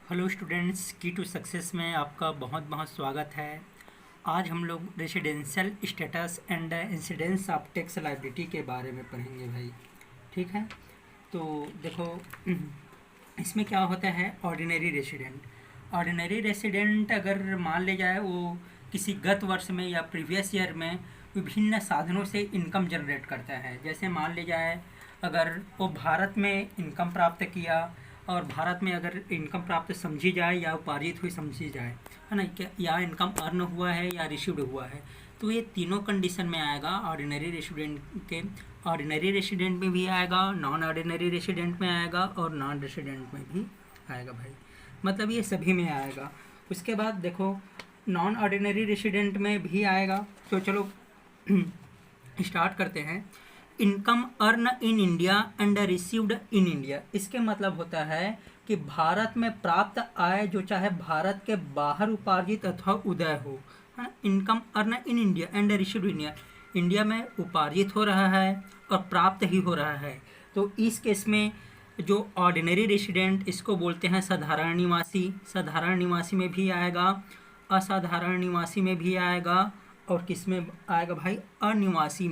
Hello students, की to success में आपका बहुत बहुत स्वागत है। आज हम लोग residential status and incidence of tax liability के बारे में पढ़ेंगे भाई। ठीक है, तो देखो इसमें क्या होता है। ऑर्डिनरी रेसिडेंट अगर मान ले जाए वो किसी गत वर्ष में या प्रीवियस ईयर में विभिन्न साधनों से इनकम जनरेट करता है। जैसे मान ले जाए अगर वो भारत में इनकम प्राप्त किया और भारत में अगर इनकम प्राप्त समझी जाए या उपार्जित हुई समझी जाए, है ना, क्या या इनकम अर्न हुआ है या रिसीव्ड हुआ है, तो ये तीनों कंडीशन में आएगा ऑर्डिनरी रेसिडेंट के। ऑर्डिनरी रेसिडेंट में भी आएगा, नॉन ऑर्डिनरी रेसिडेंट में आएगा और नॉन रेसिडेंट में भी आएगा भाई। मतलब ये सभी में आएगा। उसके बाद देखो नॉन ऑर्डिनरी रेसिडेंट में भी आएगा। तो चलो स्टार्ट करते हैं। Income earn in India and received in India, इसके मतलब होता है कि भारत में प्राप्त आय जो चाहे भारत के बाहर उपार्जित अथवा उदय हो, है। Income earn in India and received in India, India में उपार्जित हो रहा है और प्राप्त ही हो रहा है। तो इस केस में जो ऑर्डिनरी रेसिडेंट, इसको बोलते हैं साधारण निवासी। साधारण निवासी में भी आएगा, असाधारण निवासी में भी आएगा और किस में आएगा भाई, अनिवासी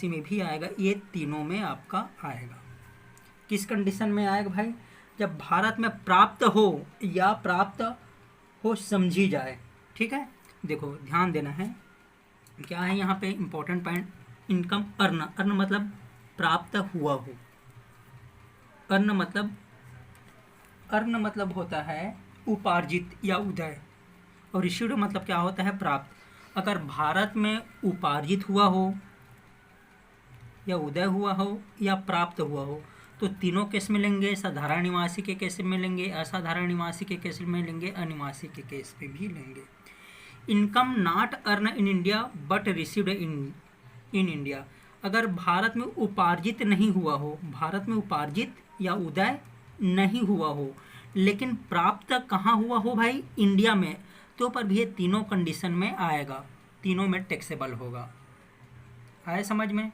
में भी आएगा। ये तीनों में आपका आएगा। किस कंडीशन में आएगा भाई, जब भारत में प्राप्त हो या प्राप्त हो समझी जाए। ठीक है, देखो ध्यान देना है क्या है यहाँ पे इम्पोर्टेंट पॉइंट। इनकम अर्न मतलब प्राप्त हुआ हो। अर्न मतलब होता है उपार्जित या उदय, और रिसीव्ड मतलब क्या होता है, प्राप्त। अगर भारत में उपार्जित हुआ हो या उदय हुआ हो या प्राप्त हुआ हो तो तीनों केस में लेंगे। साधारण निवासी के केस में लेंगे, असाधारण निवासी के केस में लेंगे, अनिवासी के केस में भी लेंगे। Income not earn in India but received in India, अगर भारत में उपार्जित नहीं हुआ हो, भारत में उपार्जित या उदय नहीं हुआ हो, लेकिन प्राप्त कहाँ हुआ हो भाई, इंडिया में, तो पर भी ये तीनों कंडीशन में आएगा, तीनों में टैक्सेबल होगा। आए समझ में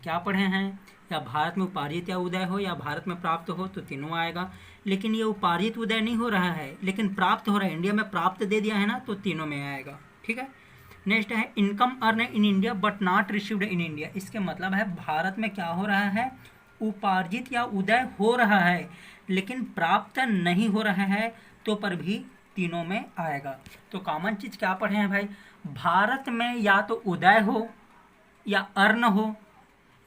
क्या पढ़े हैं। या भारत में उपार्जित या उदय हो या भारत में प्राप्त हो तो तीनों आएगा। लेकिन ये उपार्जित उदय नहीं हो रहा है लेकिन प्राप्त हो रहा है, इंडिया में प्राप्त दे दिया है ना, तो तीनों में आएगा। ठीक है, नेक्स्ट है income earn in India but not received in India. इसके मतलब है भारत में क्या हो रहा है, उपार्जित या उदय हो रहा है लेकिन प्राप्त नहीं हो रहा है, तो पर भी तीनों में आएगा। तो कॉमन चीज़ क्या पढ़े हैं भाई, भारत में या तो उदय हो या अर्न हो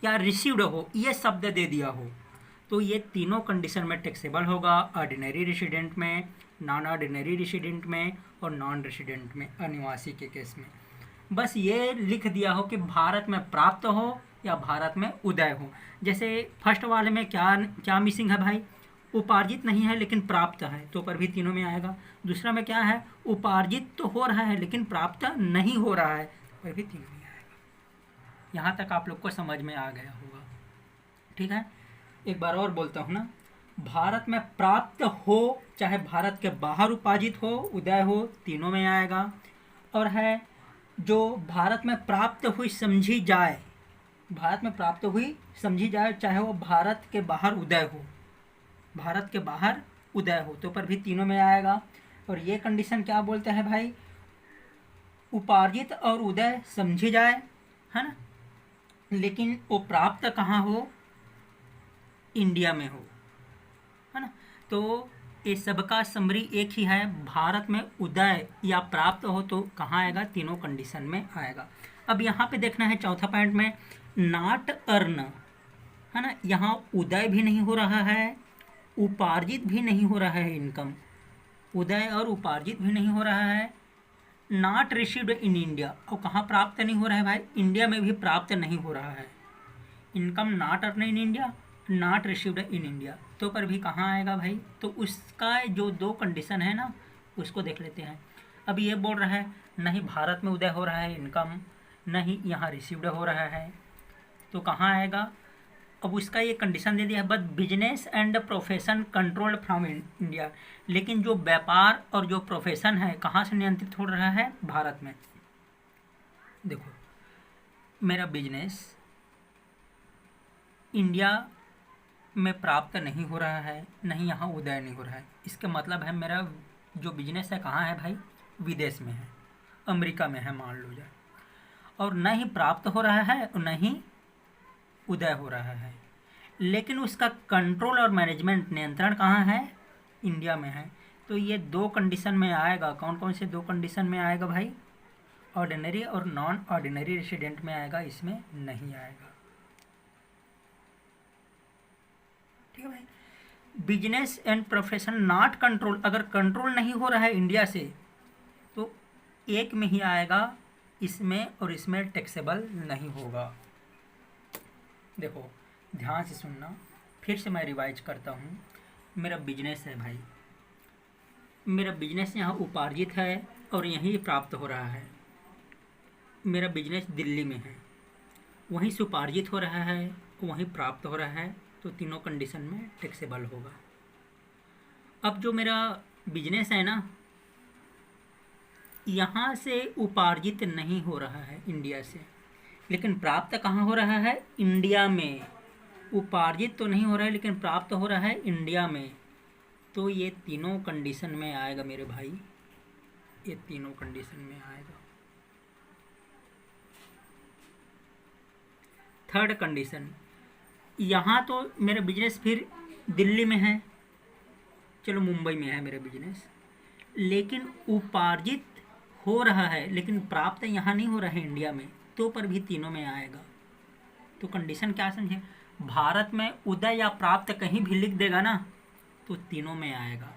या रिसीव्ड हो, ये शब्द दे दिया हो, तो ये तीनों कंडीशन में टैक्सेबल होगा। ऑर्डिनरी रेसिडेंट में, नॉन ऑर्डिनरी रेसिडेंट में और नॉन रेसिडेंट में, अनिवासी के केस में। बस ये लिख दिया हो कि भारत में प्राप्त हो या भारत में उदय हो। जैसे फर्स्ट वाले में क्या क्या मिसिंग है भाई, उपार्जित नहीं है लेकिन प्राप्त है, तो पर भी तीनों में आएगा। दूसरा में क्या है, उपार्जित तो हो रहा है लेकिन प्राप्त नहीं हो रहा है, तो पर भी तीनों में आएगा। यहाँ तक आप लोग को समझ में आ गया होगा। ठीक है, एक बार और बोलता हूँ ना, भारत में प्राप्त हो चाहे भारत के बाहर उपार्जित हो, उदय हो, तीनों में आएगा। और है जो भारत में प्राप्त हुई समझी जाए, भारत में प्राप्त हुई समझी जाए चाहे वो भारत के बाहर उदय हो, भारत के बाहर उदय हो, तो पर भी तीनों में आएगा। और ये कंडीशन क्या बोलते हैं भाई, उपार्जित और उदय समझी जाए, है ना, लेकिन वो प्राप्त कहाँ हो, इंडिया में हो, है ना। तो ये सबका समरी एक ही है, भारत में उदय या प्राप्त हो तो कहाँ आएगा, तीनों कंडीशन में आएगा। अब यहाँ पे देखना है चौथा पॉइंट में, नॉट अर्न, है ना, यहाँ उदय भी नहीं हो रहा है, उपार्जित भी नहीं हो रहा है इनकम, उदय और उपार्जित भी नहीं हो रहा है, नॉट रिसीव्ड इन इंडिया, और कहाँ प्राप्त नहीं हो रहा है भाई, इंडिया में भी प्राप्त नहीं हो रहा है। Income not earn in India, not received in India, तो पर भी कहाँ आएगा भाई, तो उसका जो दो कंडीशन है ना उसको देख लेते हैं। अब ये बोल रहा है नहीं भारत में उदय हो रहा है इनकम, नहीं यहाँ रिसीव्ड हो रहा है, तो कहाँ आएगा। अब उसका ये कंडीशन दे दिया है, but business and profession controlled from India, लेकिन जो व्यापार और जो प्रोफेशन है कहाँ से नियंत्रित हो रहा है, भारत में। देखो मेरा बिजनेस इंडिया में प्राप्त नहीं हो रहा है, नहीं यहाँ उदय नहीं हो रहा है। इसका मतलब है मेरा जो बिजनेस है कहाँ है भाई, विदेश में है, अमेरिका में है मान लो जाए, और न ही प्राप्त हो रहा है और न ही उदय हो रहा है, लेकिन उसका कंट्रोल और मैनेजमेंट नियंत्रण कहाँ है, इंडिया में है। तो ये दो कंडीशन में आएगा। कौन कौन से दो कंडीशन में आएगा भाई, ऑर्डिनरी और नॉन ऑर्डिनरी रेसिडेंट में आएगा, इसमें नहीं आएगा। ठीक है भाई। Business and profession not control, अगर कंट्रोल नहीं हो रहा है इंडिया से तो एक में ही आएगा, इसमें और इसमें टैक्सेबल नहीं होगा। देखो ध्यान से सुनना, फिर से मैं रिवाइज करता हूँ। मेरा बिजनेस है भाई, मेरा बिजनेस यहाँ उपार्जित है और यहीं प्राप्त हो रहा है। मेरा बिजनेस दिल्ली में है, वहीं से उपार्जित हो रहा है, वहीं प्राप्त हो रहा है, तो तीनों कंडीशन में टैक्सेबल होगा। अब जो मेरा बिजनेस है ना, यहाँ से उपार्जित नहीं हो रहा है इंडिया से, लेकिन प्राप्त कहाँ हो रहा है, इंडिया में। उपार्जित तो नहीं हो रहा है लेकिन प्राप्त हो रहा है इंडिया में, तो ये तीनों कंडीशन में आएगा मेरे भाई, ये तीनों कंडीशन में आएगा। थर्ड कंडीशन, यहाँ तो मेरा बिजनेस फिर दिल्ली में है, चलो मुंबई में है मेरा बिजनेस, लेकिन उपार्जित हो रहा है लेकिन प्राप्त यहाँ नहीं हो रहा है इंडिया में, तो पर भी तीनों में आएगा। तो कंडीशन क्या समझे, भारत में उदय या प्राप्त कहीं भी लिख देगा ना तो तीनों में आएगा।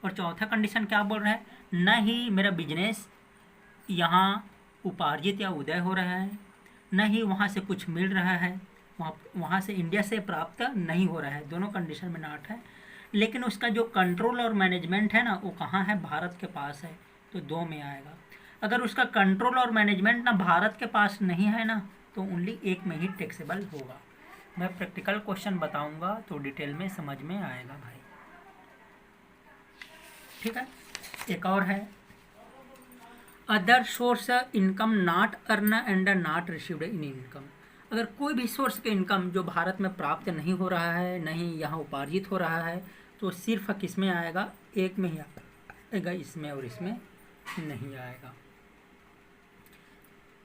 और चौथा कंडीशन क्या बोल रहा है, न ही मेरा बिजनेस यहाँ उपार्जित या उदय हो रहा है, न ही वहाँ से कुछ मिल रहा है, वहाँ से इंडिया से प्राप्त नहीं हो रहा है, दोनों कंडीशन में नॉट है। लेकिन उसका जो कंट्रोल और मैनेजमेंट है ना वो कहाँ है, भारत के पास है, तो दो में आएगा। अगर उसका कंट्रोल और मैनेजमेंट ना भारत के पास नहीं है ना तो ओनली एक में ही टैक्सेबल होगा। मैं प्रैक्टिकल क्वेश्चन बताऊंगा तो डिटेल में समझ में आएगा भाई। ठीक है, एक और है, other source income not earn and not received in income. अगर कोई भी सोर्स के इनकम जो भारत में प्राप्त नहीं हो रहा है, नहीं यहाँ उपार्जित हो रहा है, तो सिर्फ किस में आएगा, एक में ही आएगा, इसमें और इसमें नहीं आएगा।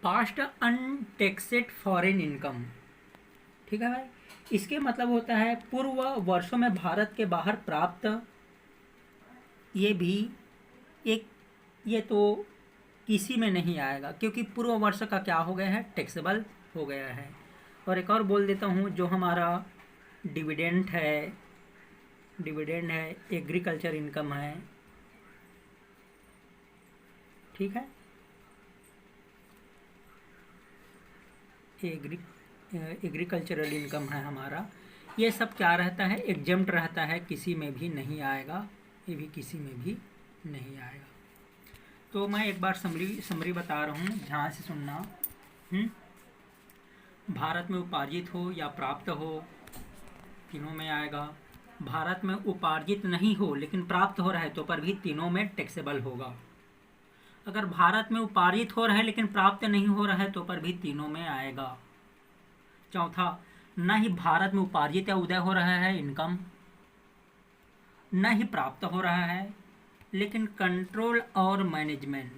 पास्ट अनटैक्सेड फॉरेन इनकम, ठीक है भाई, इसके मतलब होता है पूर्व वर्षों में भारत के बाहर प्राप्त, ये भी एक, ये तो किसी में नहीं आएगा क्योंकि पूर्व वर्ष का क्या हो गया है, टैक्सेबल हो गया है। और एक और बोल देता हूँ, जो हमारा डिविडेंड है, एग्रीकल्चर इनकम है, ठीक है, एग्रीकल्चरल इनकम है हमारा, ये सब क्या रहता है, एग्जम्प्ट रहता है, किसी में भी नहीं आएगा, ये भी किसी में भी नहीं आएगा। तो मैं एक बार समरी बता रहा हूँ, ध्यान से सुनना। भारत में उपार्जित हो या प्राप्त हो, तीनों में आएगा। भारत में उपार्जित नहीं हो लेकिन प्राप्त हो रहा है तो पर भी तीनों में टैक्सेबल होगा। अगर भारत में उपार्जित हो रहा है लेकिन प्राप्त नहीं हो रहा है तो पर भी तीनों में आएगा। चौथा, न ही भारत में उपार्जित या उदय हो रहा है इनकम, न ही प्राप्त हो रहा है, लेकिन कंट्रोल और मैनेजमेंट,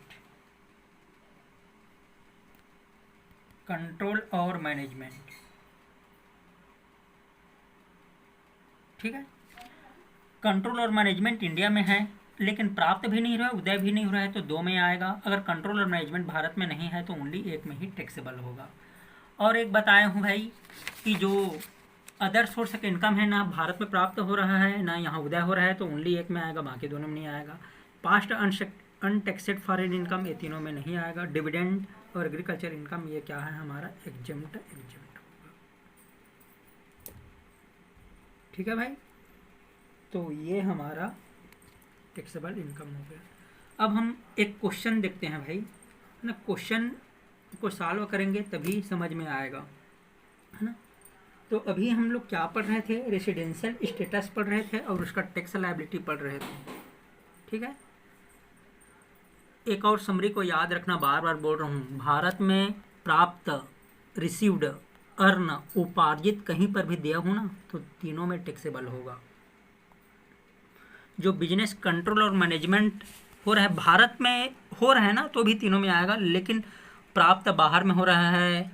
ठीक है, कंट्रोल और मैनेजमेंट इंडिया में है लेकिन प्राप्त भी नहीं हो रहा है, उदय भी नहीं हो रहा है, तो दो में आएगा। अगर कंट्रोल और मैनेजमेंट भारत में नहीं है तो ओनली एक में ही टैक्सेबल होगा। और एक बताया हूँ भाई कि जो अदर सोर्स का इनकम है, ना भारत में प्राप्त हो रहा है ना यहाँ उदय हो रहा है, तो ओनली एक में आएगा, बाकी दोनों में नहीं आएगा। पास्ट अनटैक्सेड फॉरेन इनकम, ये तीनों में नहीं आएगा। डिविडेंड और एग्रीकल्चर इनकम, ये क्या है हमारा, एग्जम्प्ट होगा। ठीक है भाई, तो ये हमारा टैक्सेबल इनकम हो गया। अब हम एक क्वेश्चन देखते हैं भाई, है ना, क्वेश्चन को सॉल्व करेंगे तभी समझ में आएगा, है ना। तो अभी हम लोग क्या पढ़ रहे थे, रेसिडेंशियल स्टेटस पढ़ रहे थे और उसका टैक्स लायबिलिटी पढ़ रहे थे, ठीक है। एक और समरी को याद रखना, बार बार बोल रहा हूँ, भारत में प्राप्त, रिसीव्ड अर्न उपार्जित कहीं पर भी दिया हो ना तो तीनों में टैक्सेबल होगा। जो बिजनेस कंट्रोल और मैनेजमेंट हो रहा है भारत में हो रहा है ना तो भी तीनों में आएगा, लेकिन प्राप्त बाहर में हो रहा है,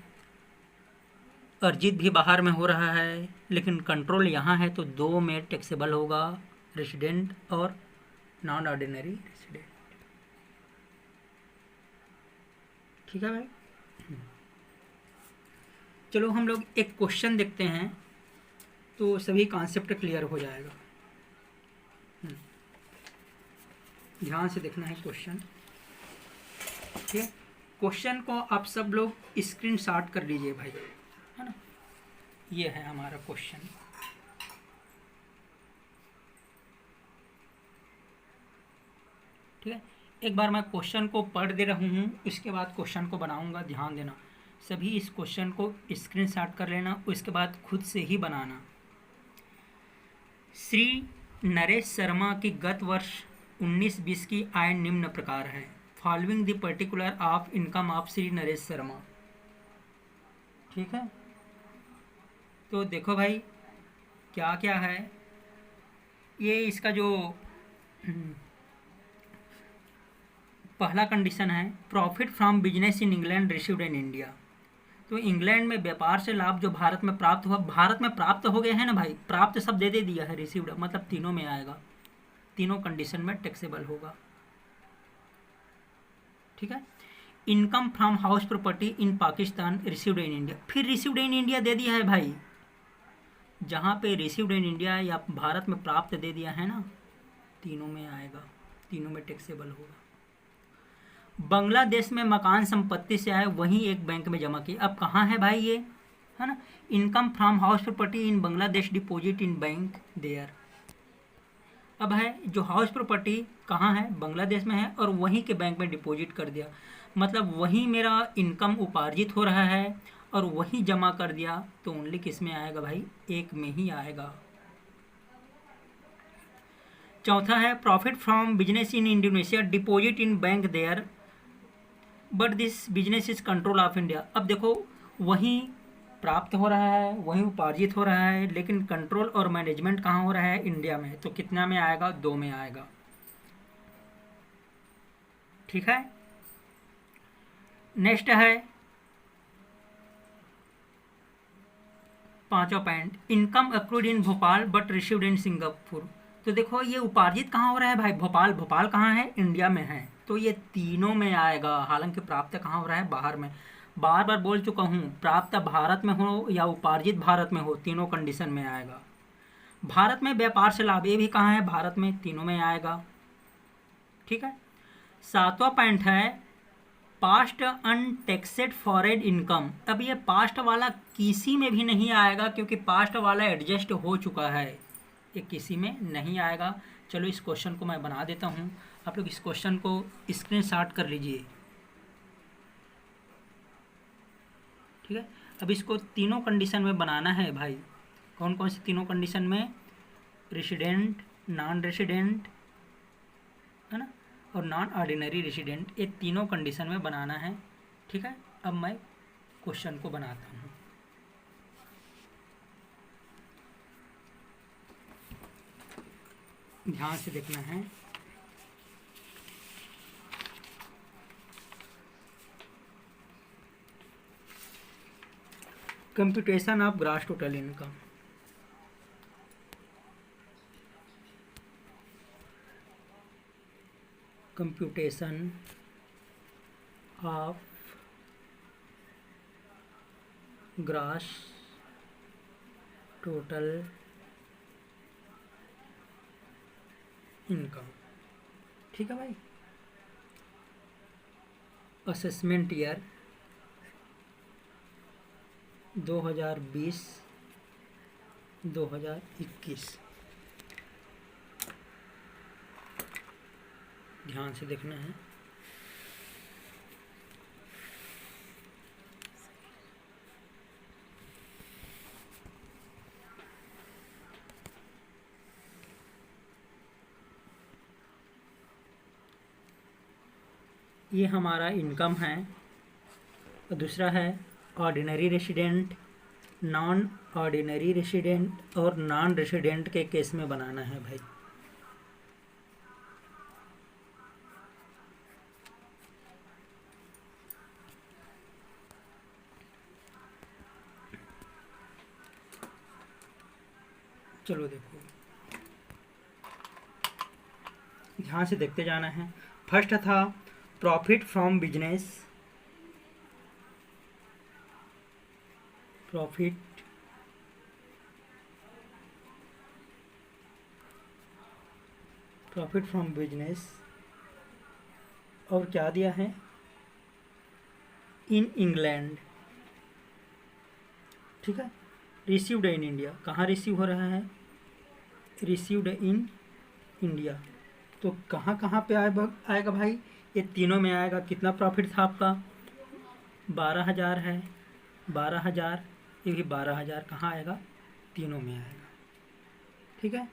अर्जित भी बाहर में हो रहा है, लेकिन कंट्रोल यहाँ है तो दो में टैक्सेबल होगा, रेसिडेंट और नॉन ऑर्डिनरी रेसिडेंट। ठीक है भाई। चलो हम लोग एक क्वेश्चन देखते हैं तो सभी कॉन्सेप्ट क्लियर हो जाएगा। ध्यान से देखना है क्वेश्चन। ठीक है, क्वेश्चन को आप सब लोग स्क्रीनशॉट कर लीजिए भाई, है ना। ये है हमारा क्वेश्चन। ठीक है, एक बार मैं क्वेश्चन को पढ़ दे रहा हूँ, उसके बाद क्वेश्चन को बनाऊंगा। ध्यान देना, सभी इस क्वेश्चन को स्क्रीनशॉट कर लेना, उसके बाद खुद से ही बनाना। श्री नरेश शर्मा की गत वर्ष 19-20 की आय निम्न प्रकार है। Following the particular of income of Shri Naresh Sharma. ठीक है, तो देखो भाई क्या क्या है। ये इसका जो पहला कंडीशन है, profit from business in England received in India. तो इंग्लैंड में व्यापार से लाभ जो भारत में प्राप्त हुआ, भारत में प्राप्त हो गए हैं ना भाई, प्राप्त सब दे दिया है, रिसीव्ड मतलब तीनों में आएगा, तीनों कंडीशन में टैक्सेबल होगा। ठीक है, income from house property in Pakistan received in India, फिर रिसीव्ड इन इंडिया दे दिया है भाई, जहाँ पे रिसीव्ड इन इंडिया या भारत में प्राप्त दे दिया है ना, तीनों में आएगा, तीनों में टैक्सेबल होगा। बांग्लादेश में मकान संपत्ति से आए वहीं एक बैंक में जमा किए। अब कहाँ है भाई ये, है ना, income from house property in Bangladesh deposit in bank there. अब है जो हाउस प्रॉपर्टी कहाँ है, बांग्लादेश में है, और वहीं के बैंक में डिपॉजिट कर दिया, मतलब वहीं मेरा इनकम उपार्जित हो रहा है और वहीं जमा कर दिया, तो ओनली किस में आएगा भाई, एक में ही आएगा। चौथा है, profit from business in Indonesia deposit in bank there but this business is control of India. अब देखो वहीं प्राप्त हो रहा है, वहीं उपार्जित हो रहा है, लेकिन कंट्रोल और मैनेजमेंट कहाँ हो रहा है, इंडिया में, तो कितना में आएगा, दो में आएगा। ठीक है, नेक्स्ट है पांचवा point, income accrued in Bhopal but received in Singapore. तो देखो ये उपार्जित कहाँ हो रहा है भाई, भोपाल, भोपाल कहाँ है, इंडिया में है, तो ये तीनों में आएगा। हालांकि प्राप्त कहाँ हो रहा है, बाहर में। बार बार बोल चुका हूँ, प्राप्त भारत में हो या उपार्जित भारत में हो, तीनों कंडीशन में आएगा। भारत में व्यापार से लाभ, ये भी कहाँ है, भारत में, तीनों में आएगा। ठीक है, सातवां पॉइंट है पास्ट अनटैक्सेड फॉरेन इनकम। अब ये पास्ट वाला किसी में भी नहीं आएगा, क्योंकि पास्ट वाला एडजस्ट हो चुका है, ये किसी में नहीं आएगा। चलो इस क्वेश्चन को मैं बना देता हूँ, आप लोग इस क्वेश्चन को स्क्रीनशॉट कर लीजिए। ठीक है, अब इसको तीनों कंडीशन में बनाना है भाई। कौन कौन से तीनों कंडीशन में, रेसिडेंट, नॉन रेसिडेंट, है ना, और नॉन ऑर्डिनरी रेसिडेंट, ये तीनों कंडीशन में बनाना है। ठीक है, अब मैं क्वेश्चन को बनाता हूँ। ध्यान से देखना है। Computation of gross total income. Computation of gross total income. ठीक है भाई, असेसमेंट ईयर 2020-2021। ध्यान से देखना है। ये हमारा इनकम है, और दूसरा है ordinary resident, non ordinary resident और नॉन रेसिडेंट के केस में बनाना है भाई। चलो देखो, ध्यान से देखते जाना है। फर्स्ट था profit from business, profit from business, और क्या दिया है, इन इंग्लैंड, ठीक है। रिसीव्ड इन इंडिया, कहाँ रिसीव हो रहा है, रिसीव्ड इन इंडिया, तो कहाँ कहाँ पे आएगा भाई, ये तीनों में आएगा। कितना प्रॉफिट था आपका, 12,000 है, 12,000, ये भी 12,000, कहाँ आएगा, तीनों में आएगा, ठीक है।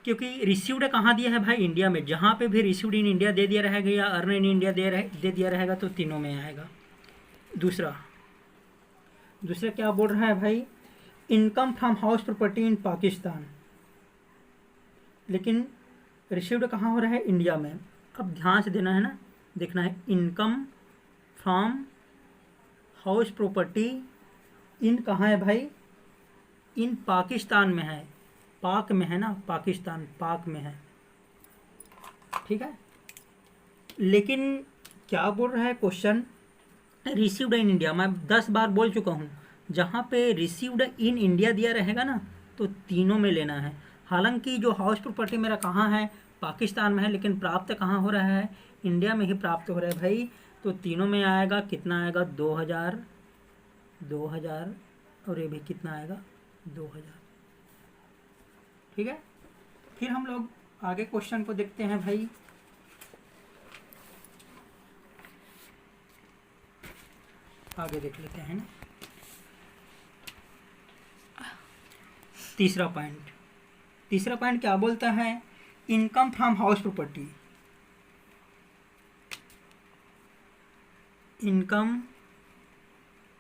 क्योंकि रिसीव्ड कहाँ दिया है भाई, इंडिया में, जहाँ पे भी रिसीव्ड इन इंडिया दे दिया रहेगा या अर्न इन इंडिया दे दिया रहेगा तो तीनों में आएगा। दूसरा क्या बोल रहा है भाई, इनकम फ्रॉम हाउस प्रॉपर्टी इन पाकिस्तान, लेकिन रिसीव्ड कहाँ हो रहा है, इंडिया में। अब ध्यान से देना है ना, देखना है, इनकम फ्रॉम हाउस प्रॉपर्टी इन कहाँ है भाई, इन पाकिस्तान में है, पाक में है ना, पाकिस्तान पाक में है, ठीक है। लेकिन क्या बोल रहा है क्वेश्चन, रिसीव्ड इन इंडिया, मैं 10 बार बोल चुका हूँ, जहाँ पे रिसीव्ड इन इंडिया दिया रहेगा ना तो तीनों में लेना है। हालांकि जो हाउस प्रॉपर्टी मेरा कहाँ है, पाकिस्तान में है, लेकिन प्राप्त कहाँ हो रहा है, इंडिया में ही प्राप्त हो रहा है भाई, तो तीनों में आएगा। कितना आएगा, 2,000, 2,000, और ये भी कितना आएगा, 2,000, ठीक है। फिर हम लोग आगे क्वेश्चन को देखते हैं भाई। आगे देख लेते हैं ना, तीसरा पॉइंट क्या बोलता है, income from house property, income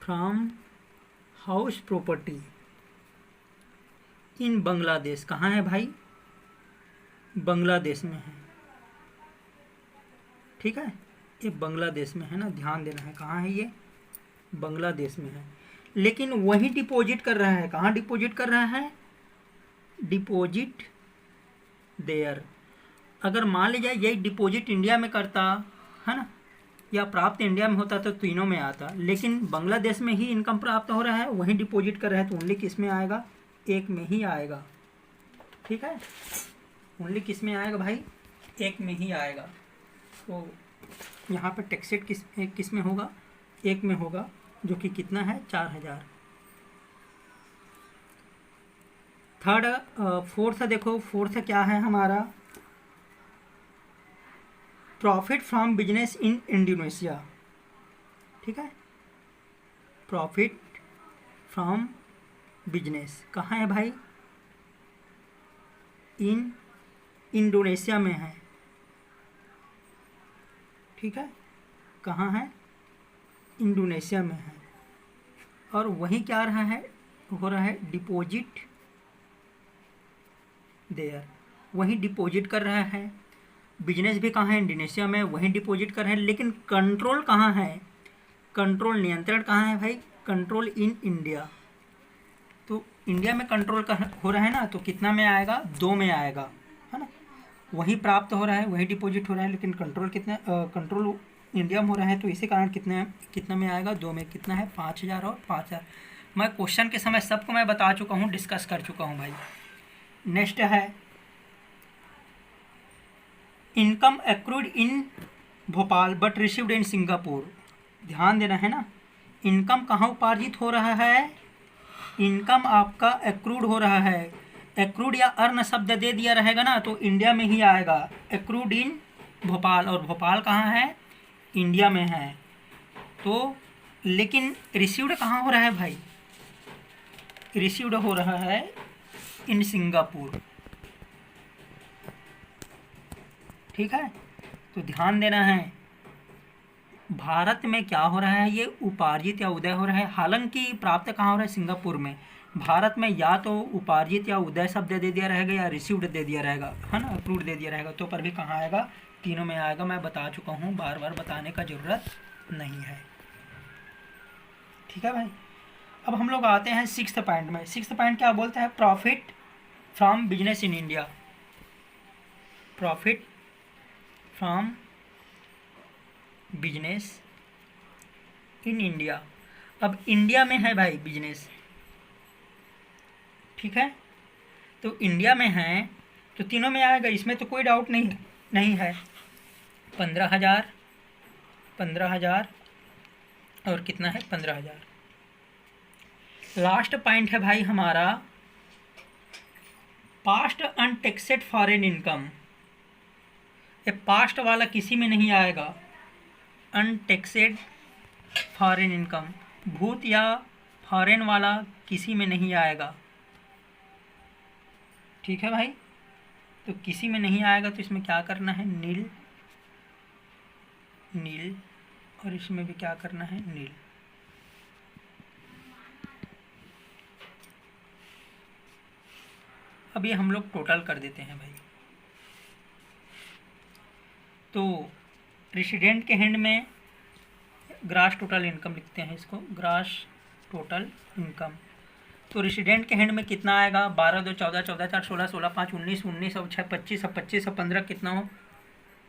from house property in Bangladesh, कहाँ है भाई, बांग्लादेश में है, ठीक है। ये बांग्लादेश में है ना, ध्यान देना है, कहाँ है ये, बांग्लादेश में है। लेकिन वही डिपॉजिट कर रहा है, कहाँ डिपॉजिट कर रहा है, डिपॉजिट देयर। अगर मान लीजिए यही डिपॉजिट इंडिया में करता है ना, या प्राप्त इंडिया में होता तो तीनों में आता, लेकिन बांग्लादेश में ही इनकम प्राप्त हो रहा है, वहीं डिपॉजिट कर रहा है, तो ओनली किस में आएगा, एक में ही आएगा, ठीक है। ओनली किस में आएगा भाई, एक में ही आएगा। तो यहाँ पर टैक्सेट किस में होगा, एक में होगा, जो कि कितना है, 4,000। फोर्थ देखो, फोर्थ क्या है हमारा, profit from business in Indonesia, ठीक है। प्रॉफिट फ्रॉम बिजनेस कहाँ है भाई, इन इंडोनेशिया में है, ठीक है। कहाँ है, इंडोनेशिया में है, और वहीं क्या रहा है, हो रहा है डिपॉजिट देयर, वहीं डिपॉजिट कर रहा है। बिजनेस भी कहाँ है, इंडोनेशिया में, वहीं डिपॉजिट कर रहे हैं। लेकिन कंट्रोल कहाँ है, कंट्रोल नियंत्रण कहाँ है भाई, कंट्रोल इन इंडिया, तो इंडिया में कंट्रोल हो रहा है ना, तो कितना में आएगा, 2 में आएगा, है ना। वहीं प्राप्त हो रहा है, वहीं डिपॉजिट हो रहा है, लेकिन कंट्रोल कितना, कंट्रोल इंडिया में हो रहा है, तो इसी कारण कितना में आएगा, 2 में। कितना है, 5,000 और 5,000। मैं क्वेश्चन के समय सबको मैं बता चुका हूँ, डिस्कस कर चुका हूँ भाई। नेक्स्ट है income accrued in Bhopal but received in Singapore. ध्यान देना है ना, इनकम कहाँ उपार्जित हो रहा है, इनकम आपका एक्रूड हो रहा है। एक्रूड या अर्न शब्द दे दिया रहेगा ना तो इंडिया में ही आएगा, एक्रूड इन भोपाल, और भोपाल कहाँ है, इंडिया में है। तो लेकिन रिसीव्ड कहाँ हो रहा है भाई, रिसीव्ड हो रहा है इन सिंगापुर, ठीक है। तो ध्यान देना है, भारत में क्या हो रहा है, ये उपार्जित या उदय हो रहा है। हालांकि प्राप्त कहाँ हो रहा है, सिंगापुर में। भारत में या तो उपार्जित या उदय शब्द दे दिया रहेगा या रिसीव्ड दे दिया रहेगा, है ना, अप्रूव्ड दे दिया रहेगा। तो पर भी कहाँ आएगा, तीनों में आएगा। मैं बता चुका हूँ, बार बार बताने का ज़रूरत नहीं है। ठीक है भाई। अब हम लोग आते हैं सिक्स्थ पॉइंट में। सिक्स्थ पॉइंट क्या बोलता है, profit from business in India. Profit from business in India. अब इंडिया में है भाई बिजनेस, ठीक है, तो इंडिया में है तो तीनों में आएगा, इसमें तो कोई डाउट नहीं है। 15,000, 15,000 और कितना है, 15,000। लास्ट पॉइंट है भाई हमारा, पास्ट अनटैक्सेड फॉरेन इनकम। ये पास्ट वाला किसी में नहीं आएगा, अनटैक्सेड फॉरेन इनकम, भूत या फॉरेन वाला किसी में नहीं आएगा। ठीक है भाई, तो किसी में नहीं आएगा, तो इसमें क्या करना है, नील नील, और इसमें भी क्या करना है, नील। अब ये हम लोग टोटल कर देते हैं भाई। तो रेसिडेंट के हैंड में ग्रास टोटल इनकम लिखते हैं इसको, ग्रास टोटल इनकम। तो रेसिडेंट के हैंड में कितना आएगा, 12, 2, 14, 14, 4, 16, 16, 5, 19, 19 और 6, 25, अब 25 और 15 कितना हो,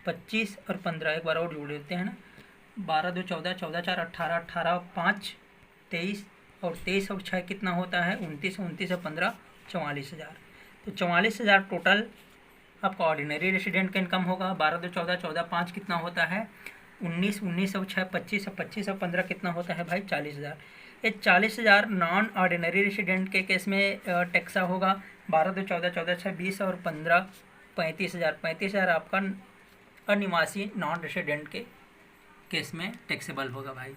25 और 15 एक बार और जोड़ देते हैं ना, 12, 2, 14, 14, 4, 18, 18, 5, 23 और 23 और 6 कितना होता है, 29, 29 और 15, 44,000। तो 44,000 टोटल आपका ऑर्डिनरी रेसिडेंट का इनकम होगा। 12, 2, 14, 14, 5 कितना होता है, 19, 19 और 6, 25 और 25 और 15 कितना होता है भाई, 40,000। ये 40,000 नॉन ऑर्डिनरी रेसिडेंट के केस में टैक्सा होगा। 12, 2, 14, 14, 6, 20 और 15, 35,000। 35,000 आपका अनिवासी नॉन रेसिडेंट के केस में टैक्सेबल होगा भाई।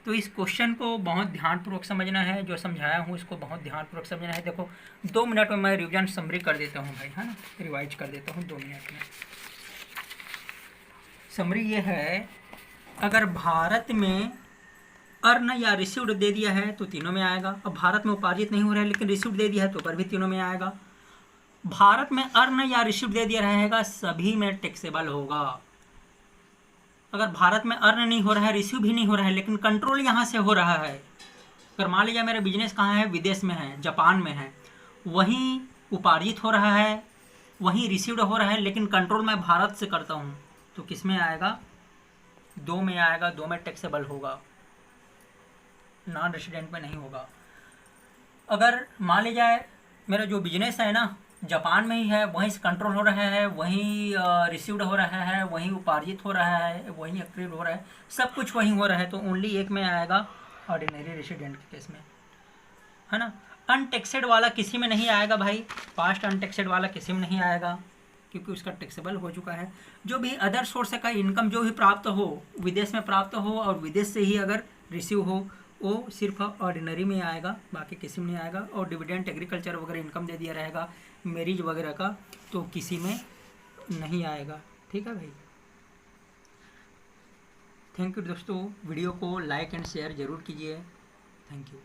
तो इस क्वेश्चन को बहुत ध्यानपूर्वक समझना है, जो समझाया हूँ इसको बहुत ध्यानपूर्वक समझना है। देखो 2 मिनट में मैं रिविजन समरी कर देता हूँ भाई, है ना, रिवाइज कर देता हूँ 2 मिनट में। समरी ये है, अगर भारत में अर्न या रिसीव्ड दे दिया है तो तीनों में आएगा। अब भारत में उपार्जित नहीं हो रहा है लेकिन रिसीव्ड दे दिया है तो पर भी तीनों में आएगा। भारत में अर्न या रिसीव्ड दे दिया रहेगा, सभी में टैक्सेबल होगा। अगर भारत में अर्न नहीं हो रहा है, रिसीव भी नहीं हो रहा है, लेकिन कंट्रोल यहाँ से हो रहा है। अगर मान लीजिए मेरा बिजनेस कहाँ है, विदेश में है, जापान में है, वहीं उपार्जित हो रहा है, वहीं रिसीव्ड हो रहा है, लेकिन कंट्रोल मैं भारत से करता हूँ, तो किस में आएगा, 2 में आएगा। 2 में टैक्सेबल होगा, नॉन रेसिडेंट में नहीं होगा। अगर मान लीजिए मेरा जो बिजनेस है ना जापान में ही है, वहीं से कंट्रोल हो रहा है, वहीं रिसीव्ड हो रहा है, वहीं उपार्जित हो रहा है, वहीं एक्टिव हो रहा है, सब कुछ वहीं हो रहा है, तो ओनली एक में आएगा, ऑर्डिनरी रेसिडेंट के केस में, है ना। अनटैक्सेड वाला किसी में नहीं आएगा भाई, पास्ट अनटैक्सेड वाला किसी में नहीं आएगा क्योंकि उसका टैक्सेबल हो चुका है। जो भी अदर सोर्स का इनकम जो भी प्राप्त हो, विदेश में प्राप्त हो और विदेश से ही अगर रिसीव हो, वो सिर्फ ऑर्डिनरी में आएगा, बाकी किसी में नहीं आएगा। और डिविडेंड, एग्रीकल्चर वगैरह इनकम दे दिया रहेगा, मैरिज वगैरह का, तो किसी में नहीं आएगा। ठीक है भाई, थैंक यू दोस्तों। वीडियो को लाइक एंड शेयर ज़रूर कीजिए। Thank you.